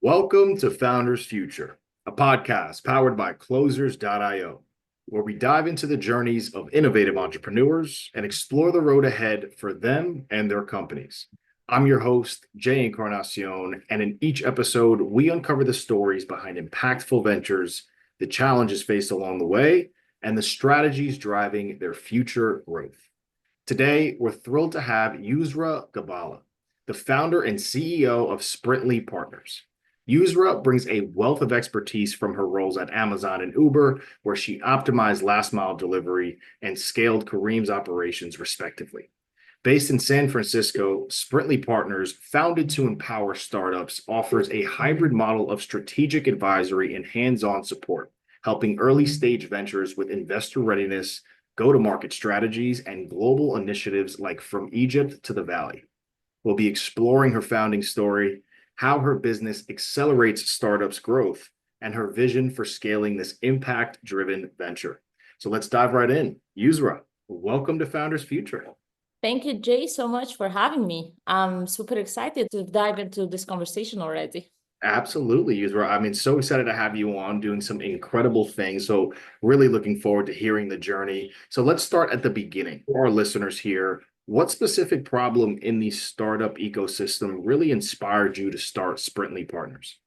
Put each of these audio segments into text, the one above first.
Welcome to Founders Future, a podcast powered by Closers.io, where we dive into the journeys of innovative entrepreneurs and explore the road ahead for them and their companies. I'm your host, Jay Encarnacion, and in each episode, we uncover the stories behind impactful ventures, the challenges faced along the way, and the strategies driving their future growth. Today, we're thrilled to have Yousra Gaballah, the founder and CEO of Sprintly Partners. Yousra brings a wealth of expertise from her roles at Amazon and Uber, where she optimized last mile delivery and scaled Careem's operations, respectively. Based in San Francisco, Sprintly Partners, founded to empower startups, offers a hybrid model of strategic advisory and hands-on support, helping early-stage ventures with investor readiness, go-to-market strategies, and global initiatives like From Egypt to the Valley. We'll be exploring her founding story, how her business accelerates startups' growth, and her vision for scaling this impact-driven venture. So let's dive right in. Yousra, welcome to Founders Future. Thank you, Jay, so much for having me. I'm super excited to dive into this conversation already. Absolutely, Yousra. I mean, so excited to have you on doing some incredible things. So really looking forward to hearing the journey. So let's start at the beginning. For our listeners here, what specific problem in the startup ecosystem really inspired you to start Sprintly Partners?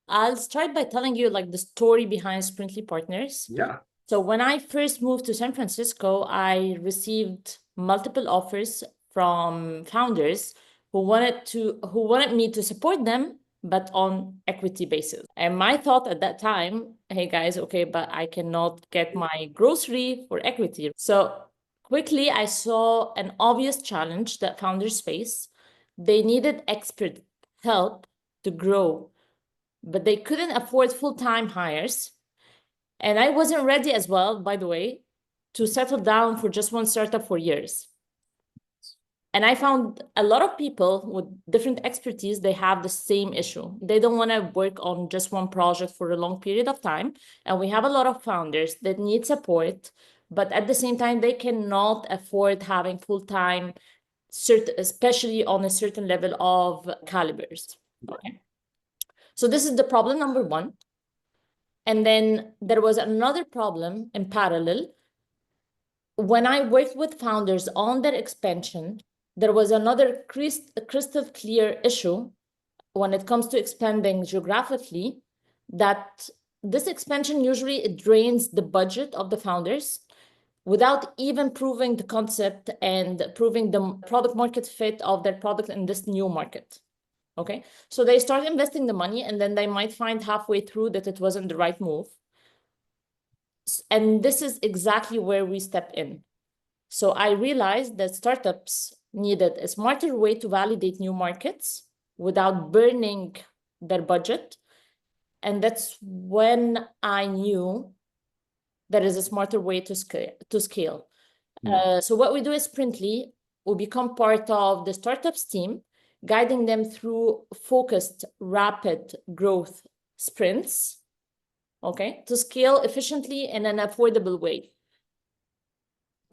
I'll start by telling you the story behind Sprintly Partners. Yeah. So when I first moved to San Francisco, I received multiple offers from founders who wanted me to support them, but on equity basis. And my thought at that time, hey guys, okay, but I cannot get my grocery for equity. So quickly I saw an obvious challenge that founders face. They needed expert help to grow, but they couldn't afford full-time hires. And I wasn't ready as well, by the way, to settle down for just one startup for years. And I found a lot of people with different expertise, they have the same issue. They don't want to work on just one project for a long period of time. And we have a lot of founders that need support, but at the same time, they cannot afford having full-time, especially on a certain level of calibers. Okay. So this is the problem number one. And then there was another problem in parallel. When I worked with founders on their expansion, there was another crystal clear issue when it comes to expanding geographically, that this expansion usually drains the budget of the founders without even proving the concept and proving the product market fit of their product in this new market. Okay, so they start investing the money and then they might find halfway through that it wasn't the right move. And this is exactly where we step in. So I realized that startups needed a smarter way to validate new markets without burning their budget. And that's when I knew there is a smarter way to scale. So what we do is Sprintly, we become part of the startups team, guiding them through focused, rapid growth sprints, okay, to scale efficiently in an affordable way.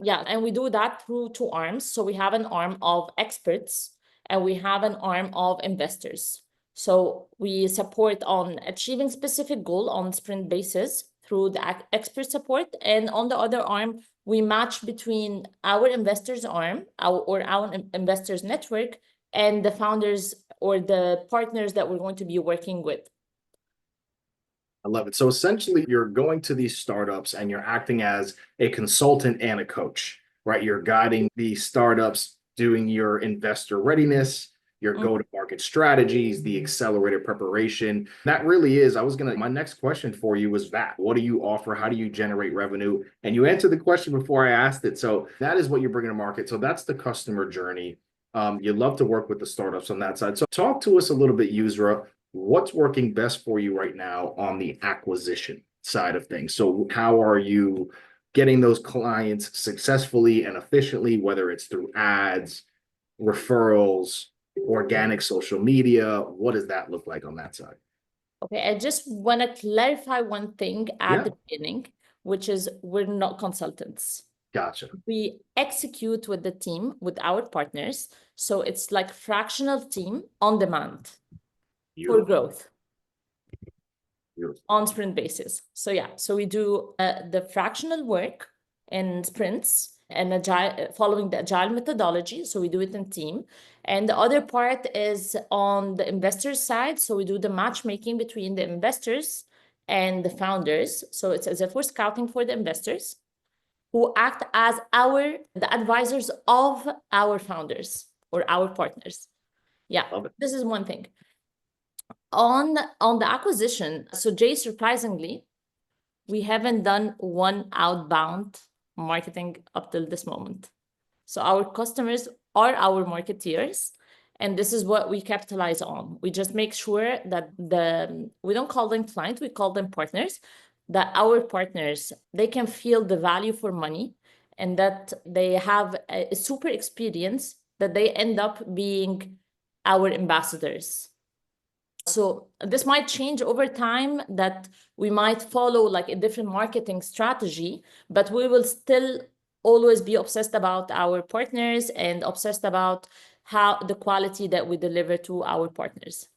Yeah, and we do that through two arms. So we have an arm of experts and we have an arm of investors. So we support on achieving specific goal on sprint basis through the expert support. And on the other arm, we match between our investors arm or our investors network and the founders or the partners that we're going to be working with. I love it. So essentially, you're going to these startups and you're acting as a consultant and a coach, right? You're guiding the startups, doing your investor readiness, your go-to-market strategies, the accelerated preparation. That really is, my next question for you was that. What do you offer? How do you generate revenue? And you answered the question before I asked it. So that is what you're bringing to market. So that's the customer journey. You love to work with the startups on that side. So talk to us a little bit, Yousra. What's working best for you right now on the acquisition side of things? So how are you getting those clients successfully and efficiently, whether it's through ads, referrals, organic social media? What does that look like on that side? Okay, I just want to clarify one thing at the beginning, which is we're not consultants. Gotcha. We execute with the team, with our partners. So it's like fractional team on demand for growth. Beautiful. on sprint basis. So yeah, so we do the fractional work in sprints and agile, following the agile methodology. So we do it in team. And the other part is on the investors side. So we do the matchmaking between the investors and the founders. So it's as if we're scouting for the investors who act as the advisors of our founders or our partners. Yeah, this is one thing. On the acquisition, so Jay, surprisingly, we haven't done one outbound marketing up till this moment. So our customers are our marketeers, and this is what we capitalize on. We just make sure that we don't call them clients, we call them partners, that our partners, they can feel the value for money and that they have a super experience, that they end up being our ambassadors. So this might change over time, that we might follow like a different marketing strategy, but we will still always be obsessed about our partners and obsessed about how the quality that we deliver to our partners.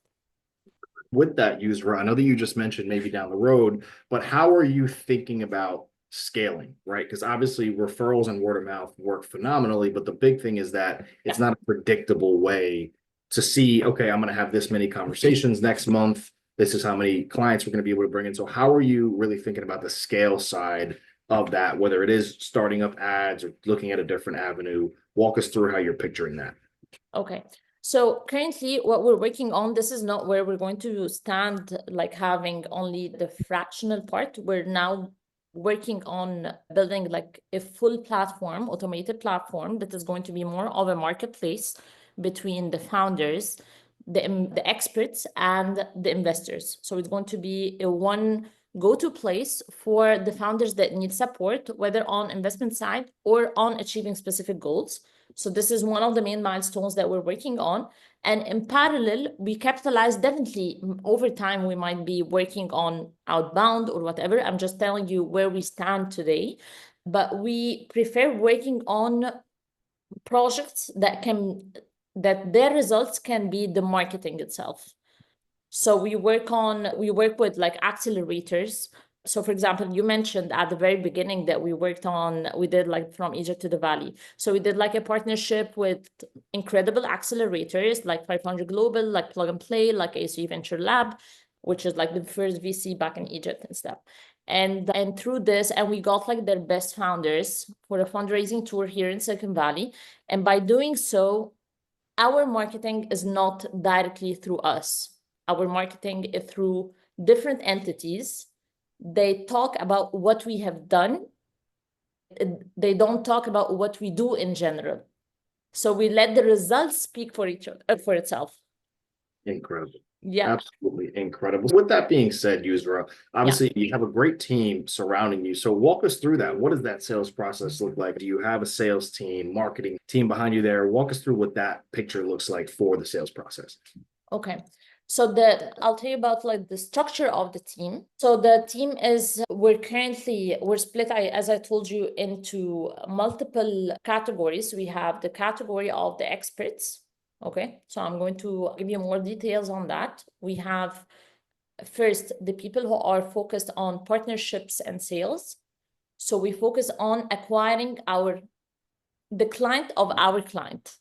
With that, Yousra, I know that you just mentioned maybe down the road, but how are you thinking about scaling, right? Because obviously referrals and word of mouth work phenomenally, but the big thing is that it's not a predictable way to see, okay, I'm going to have this many conversations next month. This is how many clients we're going to be able to bring in. So how are you really thinking about the scale side of that, whether it is starting up ads or looking at a different avenue? Walk us through how you're picturing that. Okay. So currently what we're working on, this is not where we're going to stand, like having only the fractional part. We're now working on building like a full platform, automated platform that is going to be more of a marketplace between the founders, the experts, and the investors. So it's going to be a one go-to place for the founders that need support, whether on investment side or on achieving specific goals. So this is one of the main milestones that we're working on. And in parallel, we capitalize definitely over time, we might be working on outbound or whatever. I'm just telling you where we stand today. But we prefer working on projects that their results can be the marketing itself. So we work with like accelerators. So for example, you mentioned at the very beginning that we did like from Egypt to the Valley. So we did like a partnership with incredible accelerators like 500 Global, like Plug and Play, like ACE Venture Lab, which is like the first VC back in Egypt and stuff. And through this, and we got like their best founders for a fundraising tour here in Silicon Valley. And by doing so, our marketing is not directly through us. Our marketing is through different entities. They talk about what we have done. They don't talk about what we do in general. So we let the results speak for itself. Incredible. Yeah. Absolutely incredible. With that being said, Yousra, obviously you have a great team surrounding you. So walk us through that. What does that sales process look like? Do you have a sales team, marketing team behind you there? Walk us through what that picture looks like for the sales process. Okay. So I'll tell you about like the structure of the team. So the team is, we're split, as I told you, into multiple categories. We have the category of the experts. Okay. So I'm going to give you more details on that. We have first the people who are focused on partnerships and sales. So we focus on acquiring the client of our client.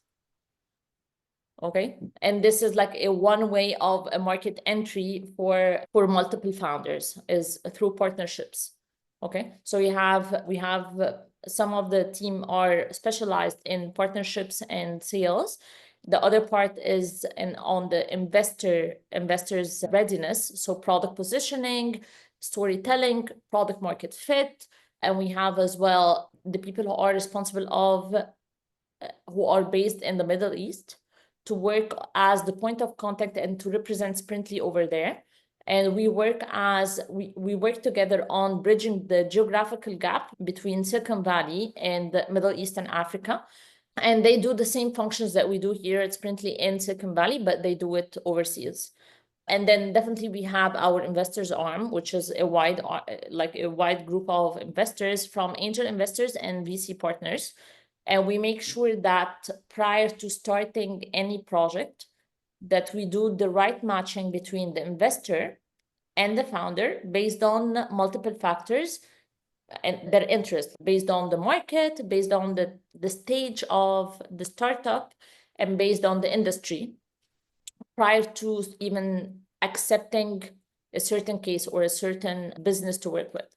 Okay. And this is like a one way of a market entry for multiple founders is through partnerships. Okay. So we have some of the team are specialized in partnerships and sales. The other part is on the investors readiness. So product positioning, storytelling, product market fit. And we have as well the people who are responsible who are based in the Middle East, to work as the point of contact and to represent Sprintly over there. And we work together on bridging the geographical gap between Silicon Valley and the Middle East and Africa. And they do the same functions that we do here at Sprintly in Silicon Valley, but they do it overseas. And then definitely we have our investors arm, which is a wide group of investors, from angel investors and VC partners. And we make sure that prior to starting any project, that we do the right matching between the investor and the founder based on multiple factors and their interest, based on the market, based on the stage of the startup, and based on the industry, prior to even accepting a certain case or a certain business to work with.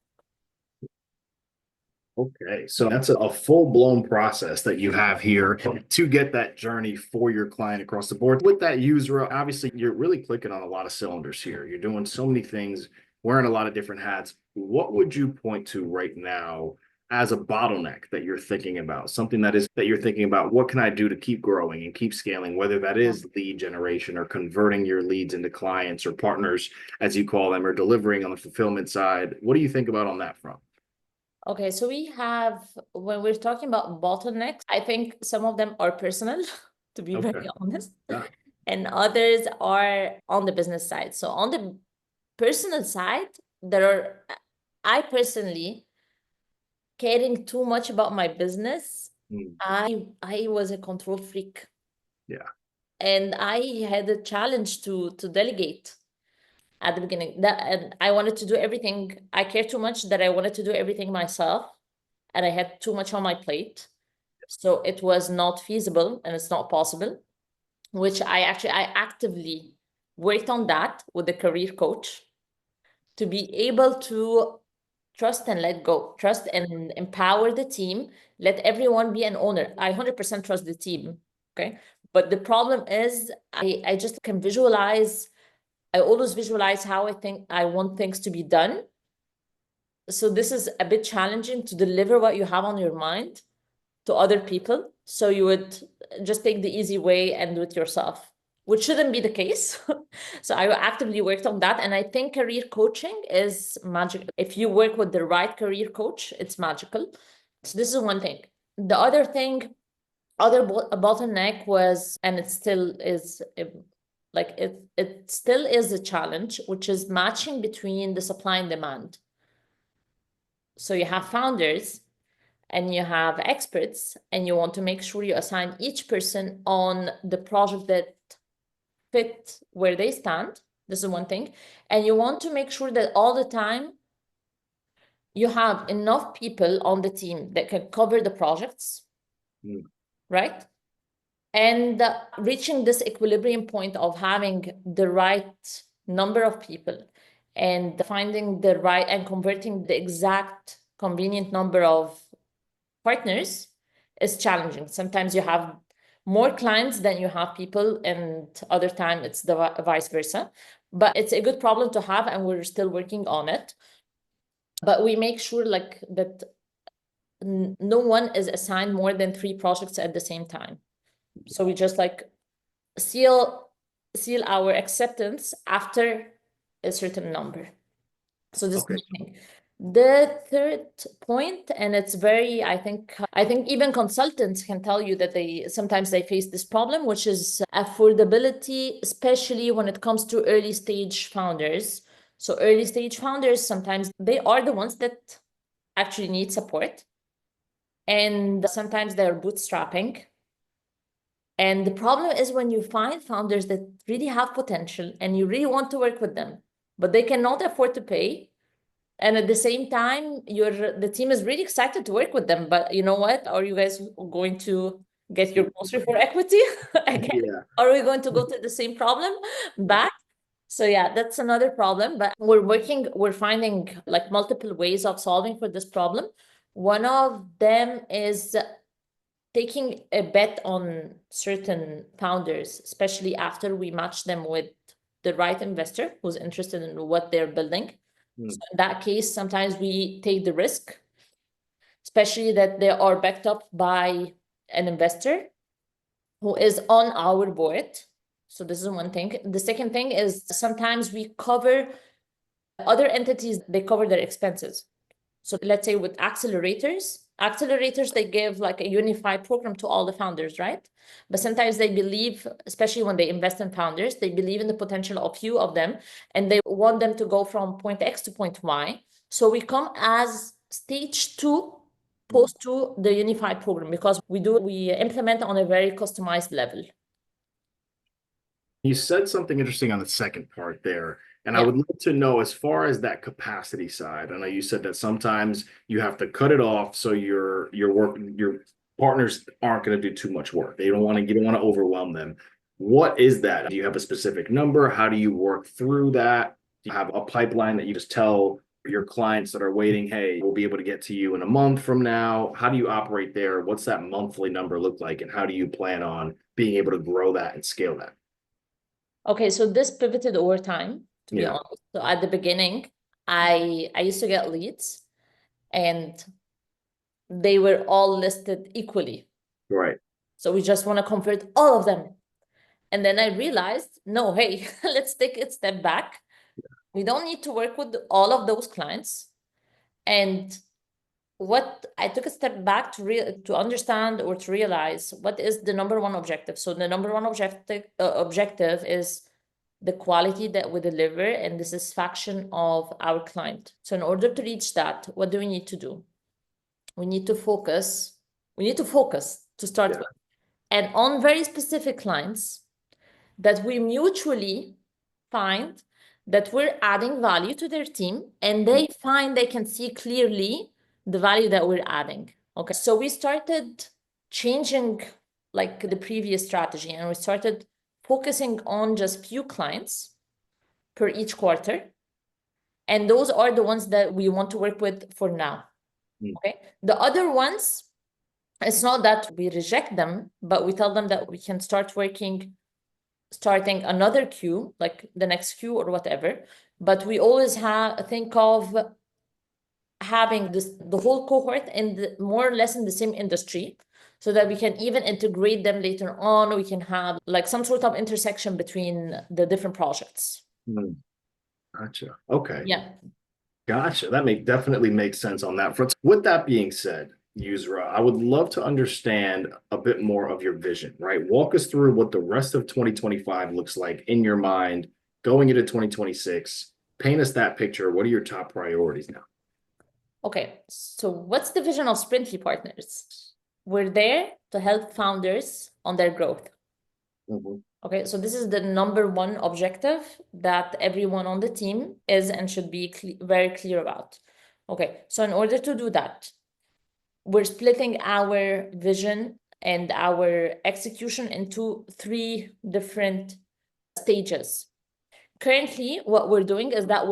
Okay, so that's a full-blown process that you have here to get that journey for your client across the board. With that user, obviously, you're really clicking on a lot of cylinders here. You're doing so many things, wearing a lot of different hats. What would you point to right now as a bottleneck that you're thinking about? Something that you're thinking about, what can I do to keep growing and keep scaling, whether that is lead generation or converting your leads into clients or partners, as you call them, or delivering on the fulfillment side. What do you think about on that front? Okay, so we have, when we're talking about bottlenecks, I think some of them are personal, to be very honest, Yeah. and others are on the business side. So on the personal side, I personally, caring too much about my business, I was a control freak. Yeah. And I had a challenge to delegate at the beginning. And I wanted to do everything. I care too much that I wanted to do everything myself, and I had too much on my plate. So it was not feasible and it's not possible, which I actively worked on that with the career coach to be able to trust and let go, trust and empower the team, let everyone be an owner. I 100% trust the team. Okay. But the problem is I just can visualize. I always visualize how I think I want things to be done. So this is a bit challenging to deliver what you have on your mind to other people. So you would just take the easy way and do it yourself, which shouldn't be the case. So I actively worked on that. And I think career coaching is magic. If you work with the right career coach, it's magical. So this is one thing. The other thing, other bottleneck was, and it still is, like it still is a challenge, which is matching between the supply and demand. So you have founders and you have experts, and you want to make sure you assign each person on the project that fit where they stand. This is one thing. And you want to make sure that all the time you have enough people on the team that can cover the projects, right? And reaching this equilibrium point of having the right number of people and finding the right and converting the exact convenient number of partners is challenging. Sometimes you have more clients than you have people, and other time it's the vice versa. But it's a good problem to have, and we're still working on it. But we make sure like that no one is assigned more than 3 projects at the same time. So we just like seal our acceptance after a certain number. So this is the third point, and it's very, I think even consultants can tell you that sometimes they face this problem, which is affordability, especially when it comes to early stage founders. So early stage founders, sometimes they are the ones that actually need support. And sometimes they're bootstrapping. And the problem is when you find founders that really have potential and you really want to work with them, but they cannot afford to pay. And at the same time, the team is really excited to work with them. But you know what? Are you guys going to get your grocery for equity again? Yeah. Are we going to go to the same problem back? So yeah, that's another problem. But we're finding like multiple ways of solving for this problem. One of them is taking a bet on certain founders, especially after we match them with the right investor who's interested in what they're building. So in that case, sometimes we take the risk, especially that they are backed up by an investor who is on our board. So this is one thing. The second thing is sometimes we cover other entities, they cover their expenses. So let's say with accelerators, they give like a unified program to all the founders, right? But sometimes they believe, especially when they invest in founders, they believe in the potential of few of them, and they want them to go from point X to point Y. So we come as stage 2 post to the unified program, because we implement on a very customized level. You said something interesting on the second part there. And I Yeah. would love to know, as far as that capacity side. I know you said that sometimes you have to cut it off so your partners aren't going to do too much work. You don't want to overwhelm them. What is that? Do you have a specific number? How do you work through that? Do you have a pipeline that you just tell your clients that are waiting, hey, we'll be able to get to you in a month from now? How do you operate there? What's that monthly number look like? And how do you plan on being able to grow that and scale that? Okay, so this pivoted over time, to be Yeah. honest. So at the beginning, I used to get leads and they were all listed equally. Right. So we just want to convert all of them. And then I realized, no, hey, let's take a step back. We don't need to work with all of those clients. And what I took a step back to understand or to realize what is the number one objective. So the number one objective is the quality that we deliver and the satisfaction of our client. So in order to reach that, what do we need to do? We need to focus. We need to focus to start with, and on very specific clients that we mutually find that we're adding value to their team and they find they can see clearly the value that we're adding. Okay, so we started changing like the previous strategy and we started focusing on just few clients per each quarter. And those are the ones that we want to work with for now. Okay, the other ones, it's not that we reject them, but we tell them that we can start starting another queue, like the next queue or whatever. But we always think of having the whole cohort in more or less in the same industry, so that we can even integrate them later on. We can have like some sort of intersection between the different projects. Gotcha. Okay. Yeah. Gotcha. Definitely makes sense on that front. With that being said, Yousra, I would love to understand a bit more of your vision, right? Walk us through what the rest of 2025 looks like in your mind going into 2026. Paint us that picture. What are your top priorities now? Okay, so what's the vision of Sprintly Partners? We're there to help founders on their growth. Okay, so this is the number one objective that everyone on the team is and should be very clear about. Okay, so in order to do that, we're splitting our vision and our execution into three different stages. Currently, what we're doing is that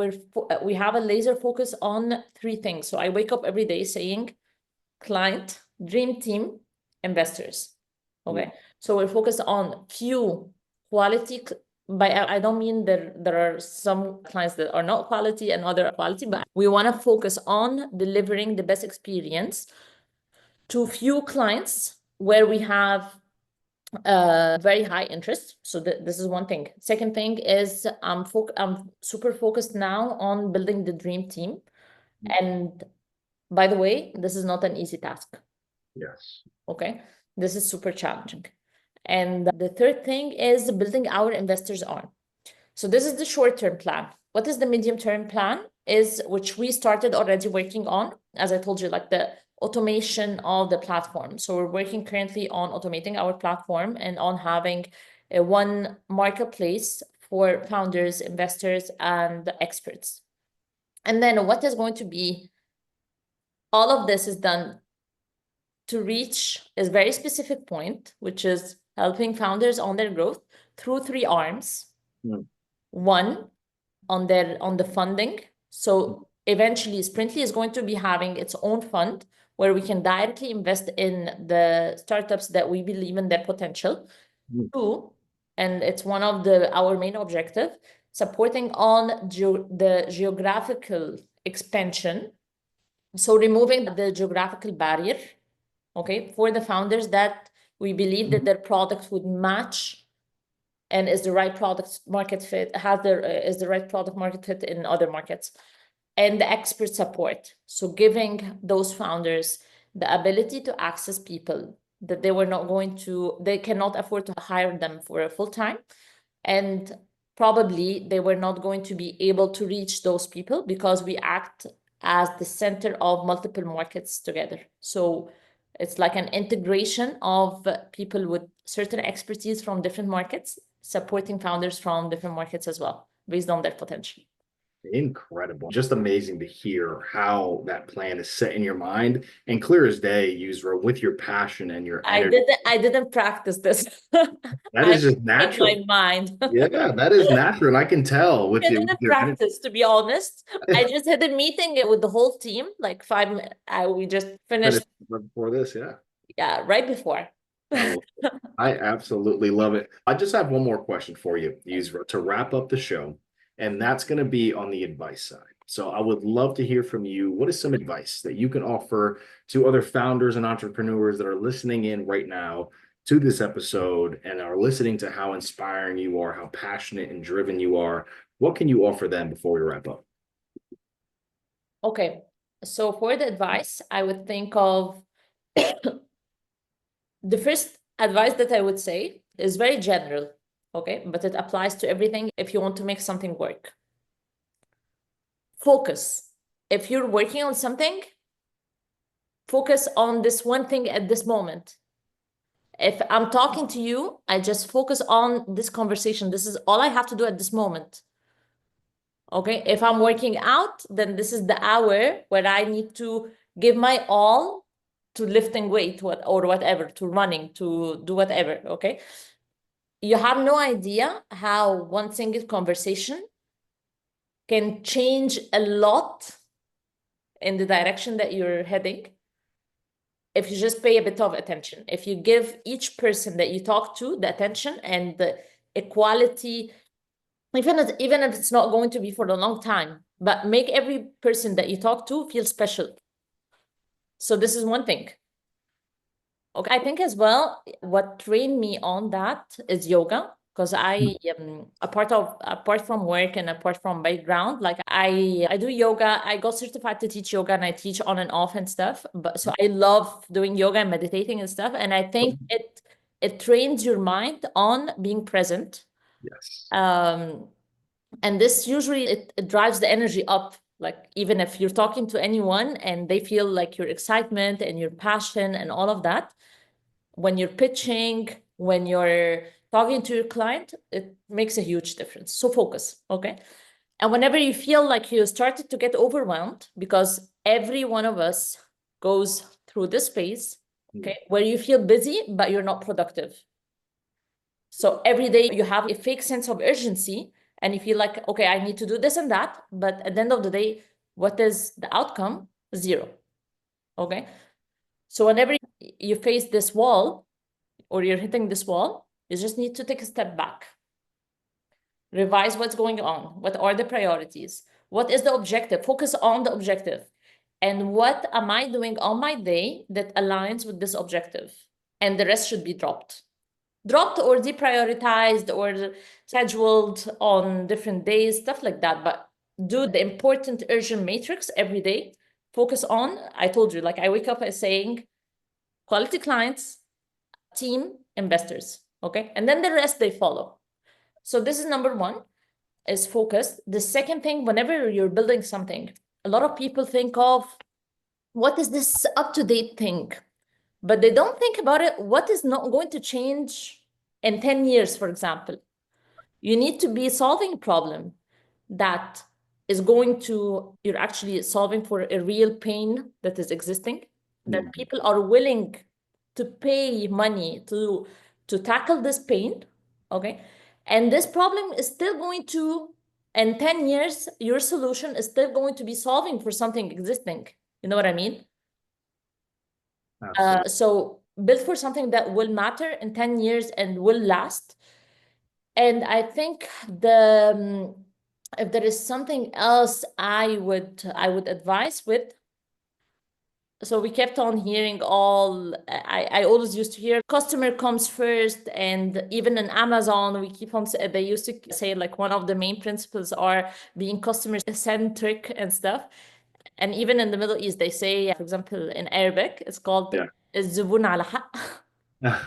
we have a laser focus on three things. So I wake up every day saying client, dream team, investors. Okay, so we're focused on few quality. By I don't mean there are some clients that are not quality and other quality, but we want to focus on delivering the best experience to few clients where we have very high interest. So this is one thing. Second thing is I'm super focused now on building the dream team. And by the way, this is not an easy task. Yes. Okay, this is super challenging. And the third thing is building our investors arm. So this is the short-term plan. What is the medium-term plan? Is which we started already working on, as I told you, like the automation of the platform. So we're working currently on automating our platform and on having one marketplace for founders, investors, and experts. And then what is going to be, all of this is done to reach a very specific point, which is helping founders on their growth through three arms. One, on the funding. So eventually Sprintly is going to be having its own fund where we can directly invest in the startups that we believe in their potential. Two, and it's one of our main objective, supporting on the geographical expansion. So removing the geographical barrier, okay, for the founders that we believe that their product would match and is the right product market fit, is the right product market fit in other markets. And the expert support. So giving those founders the ability to access people that they cannot afford to hire them for a full time. And probably they were not going to be able to reach those people because we act as the center of multiple markets together. So it's like an integration of people with certain expertise from different markets supporting founders from different markets as well, based on their potential. Incredible. Just amazing to hear how that plan is set in your mind and clear as day, Yousra, with your passion and your energy. I didn't practice this. That I is just in natural. my mind. Yeah, that is natural. And I can tell with I you, with didn't your energy. practice, to be honest. I just had a meeting with the whole team, like we just finished, Before this, yeah. yeah, right before. I love it. I absolutely love it. I just have one more question for you, Yousra, to wrap up the show, and that's going to be on the advice side. So I would love to hear from you. What is some advice that you can offer to other founders and entrepreneurs that are listening in right now to this episode and are listening to how inspiring you are, how passionate and driven you are? What can you offer them before we wrap up? Okay, so for the advice, I would think of the first advice that I would say is very general, okay, but it applies to everything if you want to make something work. Focus. If you're working on something, focus on this one thing at this moment. If I'm talking to you, I just focus on this conversation. This is all I have to do at this moment. Okay, if I'm working out, then this is the hour where I need to give my all to lifting weight or whatever, to running, to do whatever, okay? You have no idea how one single conversation can change a lot in the direction that you're heading if you just pay a bit of attention. If you give each person that you talk to the attention and the equality, even if it's not going to be for a long time, but make every person that you talk to feel special. So this is one thing. Okay, I think as well, what trained me on that is yoga, because I apart from work and apart from background, like I do yoga. I got certified to teach yoga and I teach on and off and stuff. But so I love doing yoga and meditating and stuff. And I think it trains your mind on being present. Yes. And this usually it drives the energy up. Like even if you're talking to anyone and they feel like your excitement and your passion and all of that, when you're pitching, when you're talking to your client, it makes a huge difference. So focus, okay? And whenever you feel like you started to get overwhelmed, because every one of us goes through this phase, okay, where you feel busy, but you're not productive. So every day you have a fake sense of urgency and you feel like, okay, I need to do this and that. But at the end of the day, what is the outcome? Zero, okay? So whenever you face this wall, or you're hitting this wall, you just need to take a step back. Revise what's going on. What are the priorities? What is the objective? Focus on the objective. And what am I doing on my day that aligns with this objective? And the rest should be dropped. Dropped or deprioritized or scheduled on different days, stuff like that. But do the important urgent matrix every day. Focus on, I told you, like I wake up as saying, quality clients, team, investors, okay? And then the rest they follow. So this is number one, is focus. The second thing, whenever you're building something, a lot of people think of, what is this up-to-date thing? But they don't think about it, what is not going to change in 10 years, for example. You need to be solving a problem that is going to, you're actually solving for a real pain that is existing, that people are willing to pay money to tackle this pain, okay? And this problem is still going to, in 10 years, your solution is still going to be solving for something existing. You know what I mean? So build for something that will matter in 10 years and will last. And I think if there is something else I would advise with, so we kept on hearing I always used to hear customer comes first, and even in Amazon we keep on they used to say like one of the main principles are being customer centric and stuff. And even in the Middle East they say, for example, in Arabic it's called الزبون على حق.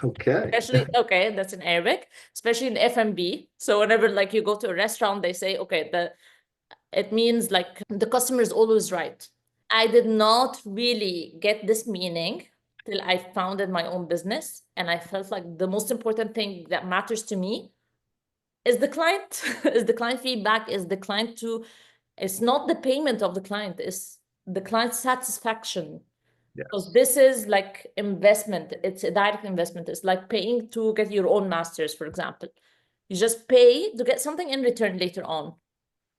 Okay. Especially, okay, that's in Arabic, especially in F&B. So whenever like you go to a restaurant, they say, okay, it means like the customer is always right. I did not really get this meaning till I founded my own business. And I felt like the most important thing that matters to me is the client is the client feedback, is the client to, it's not the payment of the client, it's the client satisfaction. Because Yes. this is like investment, it's a direct investment. It's like paying to get your own masters, for example. You just pay to get something in return later on.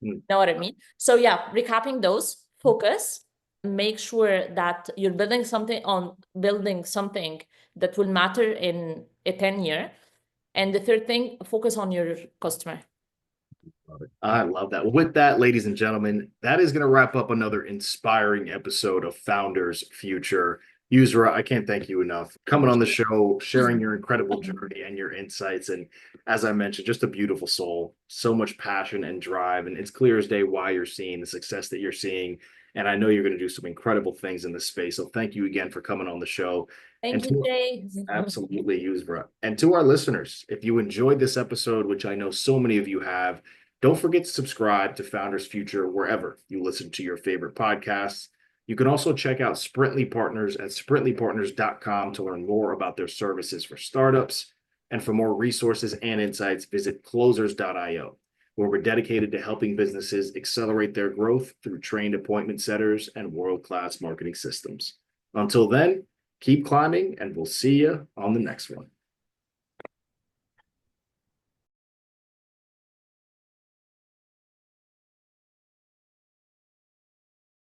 Mm. Know what I mean? So yeah, recapping those, focus, make sure that you're building something that will matter in a 10-year. And the third thing, focus on your customer. Love it. I love that. With that, ladies and gentlemen, that is going to wrap up another inspiring episode of Founders Future. Yousra, I can't thank you enough coming on the show, sharing your incredible journey and your insights. And as I mentioned, just a beautiful soul, so much passion and drive. And it's clear as day why you're seeing the success that you're seeing. And I know you're going to do some incredible things in this space. So thank you again for coming on the show. And Thank you, to Jay. absolutely, Yousra. And to our listeners, if you enjoyed this episode, which I know so many of you have, don't forget to subscribe to Founders Future wherever you listen to your favorite podcasts. You can also check out Sprintly Partners at sprintlypartners.com to learn more about their services for startups. And for more resources and insights, visit closers.io, where we're dedicated to helping businesses accelerate their growth through trained appointment setters and world-class marketing systems. Until then, keep climbing, and we'll see you on the next one.